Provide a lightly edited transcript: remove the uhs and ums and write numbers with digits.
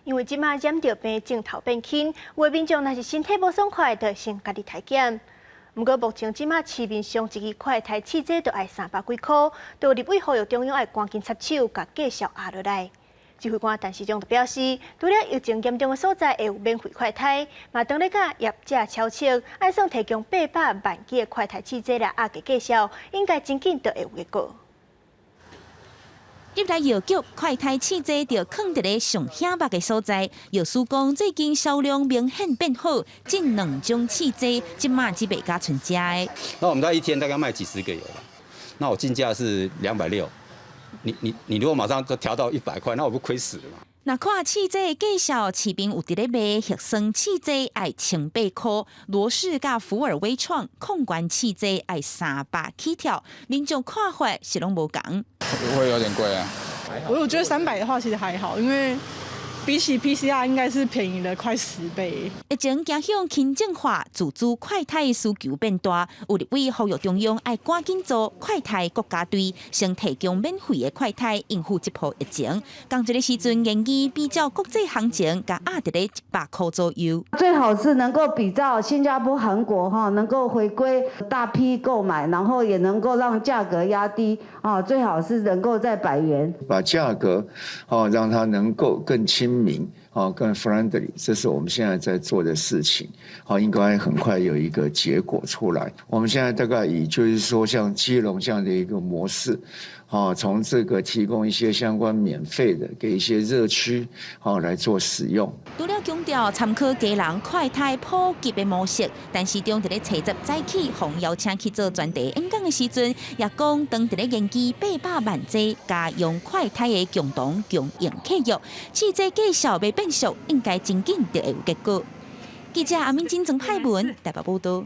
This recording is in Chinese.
因为即马染着病症头变轻，有的民众若是身体无爽快，就先家己体检。不过目前即马市面上一支快筛试剂就要300几块，就立委呼吁中央要赶紧插手，甲价数压落来。指挥官陈时中就表示，除了疫情严重的所在会有免费快筛，嘛当咧甲业者超测，按算提供800万剂的快筛试剂来压价数，应该真紧就会有结果。入来药局快筛试剂就放伫咧上险目的所在，药师讲最近销量明显变好，近2种试剂即马只卖甲存家的。那我们在一天大概卖几十个有了，那我进价是260，你如果马上都调到100块，那我不亏死了吗？那看试剂的价数，市面有伫咧卖核酸试剂要18块，罗氏甲福尔威创控管试剂要300起跳，民众看法是拢无共。会有点贵啊。我觉得300的话其实还好，因为比起 PCR 应该是便宜了快10倍。疫情走向轻症化，自主快筛的需求变大，有立委呼吁中央要赶紧做快筛国家队，先提供免费的快筛应付这波疫情。刚这个时阵，建议比较国际行情，甲压伫咧100块左右。最好是能够比照新加坡、韩国能够回归大批购买，然后也能够让价格压低最好是能够在100元，把价格让它能够更亲民。更 friendly， 这是我们现在在做的事情，应该很快有一个结果出来。我们现在大概以就是说像基隆这样的一个模式，从这个提供一些相关免费的给一些热区，来做使用。除了强调参考家人快筛普及的模式，但市中伫咧初10早起，互邀请去做专题演讲的时阵，也讲当伫咧研究800万剂家用快筛的共同供应契约，试剂价数未变数，应该真紧就会有结果。记者阿明金从海文台北报道。